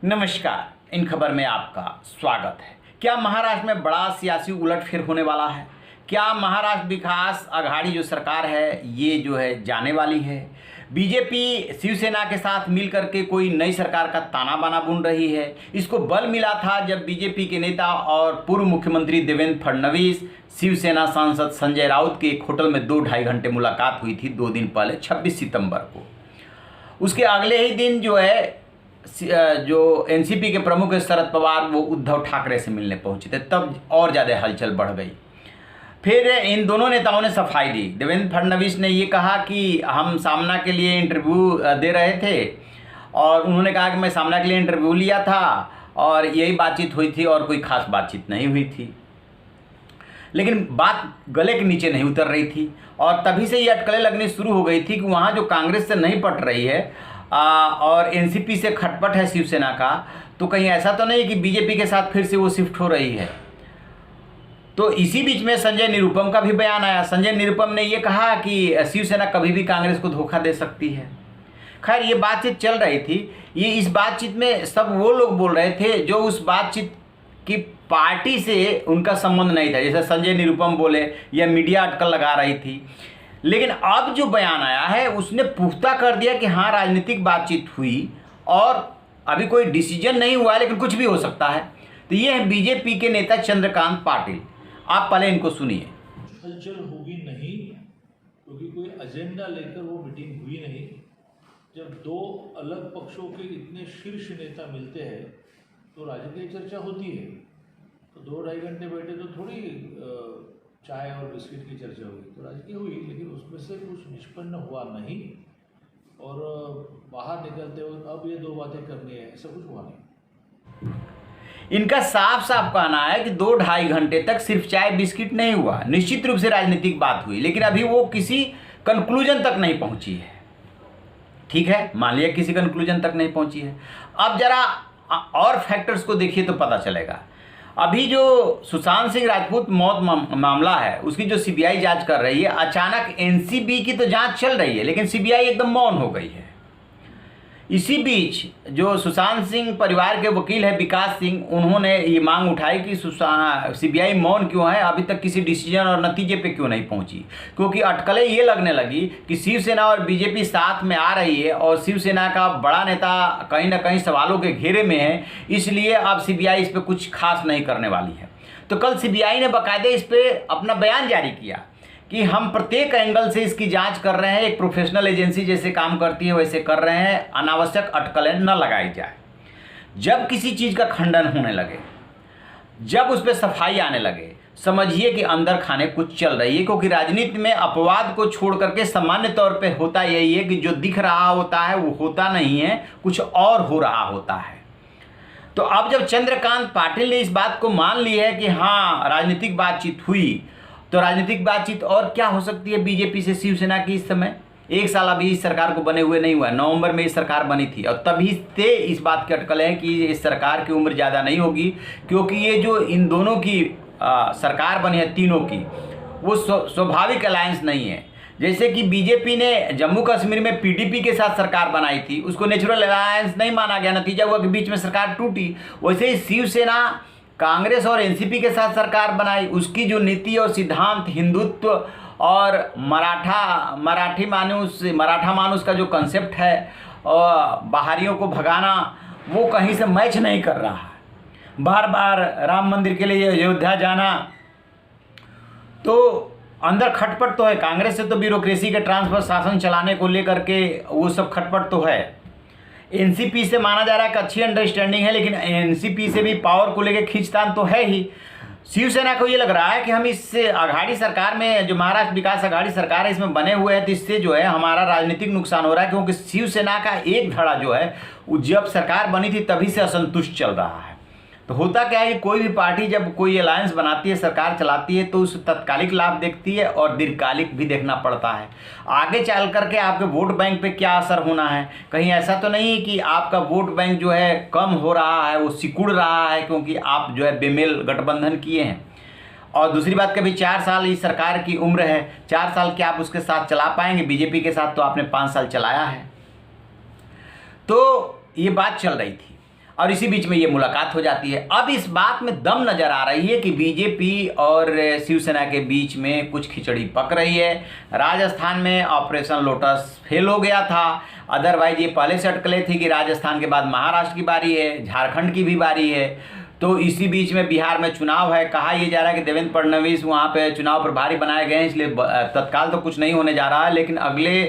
नमस्कार। इन खबर में आपका स्वागत है। क्या महाराष्ट्र में बड़ा सियासी उलटफेर होने वाला है? क्या महाराष्ट्र विकास आघाड़ी जो सरकार है ये जो है जाने वाली है? बीजेपी शिवसेना के साथ मिलकर के कोई नई सरकार का ताना बाना बुन रही है। इसको बल मिला था जब बीजेपी के नेता और पूर्व मुख्यमंत्री देवेंद्र फडणवीस शिवसेना सांसद संजय राउत के एक होटल में 2-2.5 घंटे मुलाकात हुई थी 2 दिन पहले 26 सितंबर को। उसके अगले ही दिन जो है जो एनसीपी के प्रमुख शरद पवार वो उद्धव ठाकरे से मिलने पहुंचे थे, तब और ज़्यादा हलचल बढ़ गई। फिर इन दोनों नेताओं ने सफाई दी। देवेंद्र फडणवीस ने ये कहा कि हम सामना के लिए इंटरव्यू दे रहे थे और उन्होंने कहा कि मैं सामना के लिए इंटरव्यू लिया था और यही बातचीत हुई थी और कोई खास बातचीत नहीं हुई थी। लेकिन बात गले के नीचे नहीं उतर रही थी और तभी से ये अटकलें लगनी शुरू हो गई थी कि वहाँ जो कांग्रेस से नहीं पट रही है और एनसीपी से खटपट है शिवसेना का, तो कहीं ऐसा तो नहीं कि बीजेपी के साथ फिर से वो शिफ्ट हो रही है। तो इसी बीच में संजय निरुपम का भी बयान आया। संजय निरुपम ने ये कहा कि शिवसेना कभी भी कांग्रेस को धोखा दे सकती है। खैर ये बातचीत चल रही थी। ये इस बातचीत में सब वो लोग बोल रहे थे जो उस बातचीत की पार्टी से उनका संबंध नहीं था, जैसे संजय निरुपम बोले या मीडिया अटकल लगा रही थी। लेकिन अब जो बयान आया है उसने पुख्ता कर दिया कि हाँ राजनीतिक बातचीत हुई और अभी कोई डिसीजन नहीं हुआ है, लेकिन कुछ भी हो सकता है। तो ये है बीजेपी के नेता चंद्रकांत पाटिल। आप पहले इनको सुनिए। हलचल होगी नहीं क्योंकि कोई एजेंडा लेकर वो मीटिंग हुई नहीं। जब दो अलग पक्षों के इतने शीर्ष नेता मिलते हैं तो राजकीय चर्चा होती है। तो 2-2.5 घंटे बैठे तो थोड़ी चाय और बिस्किट की चर्चा हुई, तो राजकीय हुई, लेकिन उसमें से कुछ निष्पन्न हुआ नहीं। और बाहर निकलते हुए अब ये 2 बातें करनी है, ऐसा कुछ हुआ नहीं। इनका साफ साफ कहना है कि 2-2.5 घंटे तक सिर्फ चाय बिस्किट नहीं हुआ। निश्चित रूप से राजनीतिक बात हुई, लेकिन अभी वो किसी कंक्लूजन तक नहीं पहुंची है। ठीक है, मान लिया किसी कंक्लूजन तक नहीं पहुंची है। अब जरा और फैक्टर्स को देखिए तो पता चलेगा। अभी जो सुशांत सिंह राजपूत मौत मामला है उसकी जो सीबीआई जांच कर रही है, अचानक एनसीबी की तो जांच चल रही है लेकिन सीबीआई एकदम मौन हो गई है। इसी बीच जो सुशांत सिंह परिवार के वकील है विकास सिंह, उन्होंने ये मांग उठाई कि सीबीआई मौन क्यों है, अभी तक किसी डिसीजन और नतीजे पे क्यों नहीं पहुंची। क्योंकि अटकलें ये लगने लगी कि शिवसेना और बीजेपी साथ में आ रही है और शिवसेना का बड़ा नेता कहीं ना कहीं सवालों के घेरे में है, इसलिए अब सीबीआई इस पर कुछ खास नहीं करने वाली है। तो कल सीबीआई ने बाकायदे इस पर अपना बयान जारी किया कि हम प्रत्येक एंगल से इसकी जांच कर रहे हैं, एक प्रोफेशनल एजेंसी जैसे काम करती है वैसे कर रहे हैं, अनावश्यक अटकलें न लगाई जाए। जब किसी चीज़ का खंडन होने लगे, जब उस पर सफाई आने लगे, समझिए कि अंदर खाने कुछ चल रही है। क्योंकि राजनीति में अपवाद को छोड़ करके सामान्य तौर पे होता यही है कि जो दिख रहा होता है वो होता नहीं है, कुछ और हो रहा होता है। तो अब जब चंद्रकांत पाटिल ने इस बात को मान ली है कि हाँ राजनीतिक बातचीत हुई, तो राजनीतिक बातचीत और क्या हो सकती है बीजेपी से शिवसेना की इस समय? 1 साल अभी इस सरकार को बने हुए नहीं हुआ है। नवंबर में इस सरकार बनी थी और तभी से इस बात के अटकल है कि इस सरकार की उम्र ज़्यादा नहीं होगी। क्योंकि ये जो इन दोनों की सरकार बनी है तीनों की, वो स्वाभाविक अलायंस नहीं है। जैसे कि बीजेपी ने जम्मू कश्मीर में पीडीपी के साथ सरकार बनाई थी, उसको नेचुरल अलायंस नहीं माना गया, नतीजा हुआ कि बीच में सरकार टूटी। वैसे ही शिवसेना कांग्रेस और एनसीपी के साथ सरकार बनाई, उसकी जो नीति और सिद्धांत हिंदुत्व और मराठा मानुष का जो कंसेप्ट है और बाहरियों को भगाना, वो कहीं से मैच नहीं कर रहा है। बार बार राम मंदिर के लिए अयोध्या जाना, तो अंदर खटपट तो है। कांग्रेस से तो ब्यूरोक्रेसी के ट्रांसफर शासन चलाने को लेकर के वो सब खटपट तो है। एनसीपी से माना जा रहा है कि अच्छी अंडरस्टैंडिंग है, लेकिन एनसीपी से भी पावर को लेकर खींचतान तो है ही। शिवसेना को ये लग रहा है कि हम इस आघाड़ी सरकार में, जो महाराष्ट्र विकास आघाड़ी सरकार है, इसमें बने हुए हैं, तो इससे जो है हमारा राजनीतिक नुकसान हो रहा है। क्योंकि शिवसेना का एक धड़ा जो है वो जब सरकार बनी थी तभी से असंतुष्ट चल रहा है। तो होता क्या है कि कोई भी पार्टी जब कोई अलायंस बनाती है, सरकार चलाती है, तो उस तत्कालिक लाभ देखती है और दीर्घकालिक भी देखना पड़ता है। आगे चल करके आपके वोट बैंक पे क्या असर होना है। कहीं ऐसा तो नहीं कि आपका वोट बैंक जो है कम हो रहा है, वो सिकुड़ रहा है क्योंकि आप जो है बेमेल गठबंधन किए हैं। और दूसरी बात, कभी 4 साल इस सरकार की उम्र है, 4 साल क्या आप उसके साथ चला पाएंगे? बीजेपी के साथ तो आपने 5 साल चलाया है। तो ये बात चल रही थी। और इसी बीच में ये मुलाकात हो जाती है। अब इस बात में दम नजर आ रही है कि बीजेपी और शिवसेना के बीच में कुछ खिचड़ी पक रही है। राजस्थान में ऑपरेशन लोटस फेल हो गया था, अदरवाइज ये पहले से अटकले थी कि राजस्थान के बाद महाराष्ट्र की बारी है, झारखंड की भी बारी है। तो इसी बीच में बिहार में चुनाव है, कहा यह जा रहा है कि देवेंद्र फडणवीस वहाँ पे चुनाव प्रभारी बनाए गए हैं, इसलिए तत्काल तो कुछ नहीं होने जा रहा है, लेकिन अगले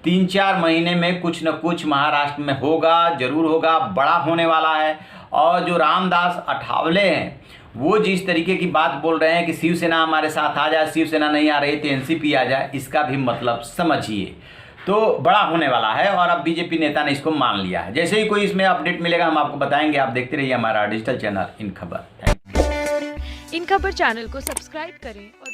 3-4 महीने में कुछ न कुछ महाराष्ट्र में होगा, जरूर होगा, बड़ा होने वाला है। और जो रामदास अठावले हैं वो जिस तरीके की बात बोल रहे हैं कि शिवसेना हमारे साथ आ जाए, शिवसेना नहीं आ रही तो एनसीपी आ जाए, इसका भी मतलब समझिए। तो बड़ा होने वाला है और अब बीजेपी नेता ने इसको मान लिया है। जैसे ही कोई इसमें अपडेट मिलेगा हम आपको बताएंगे। आप देखते रहिए हमारा डिजिटल चैनल इन खबर। इन खबर चैनल को सब्सक्राइब करें और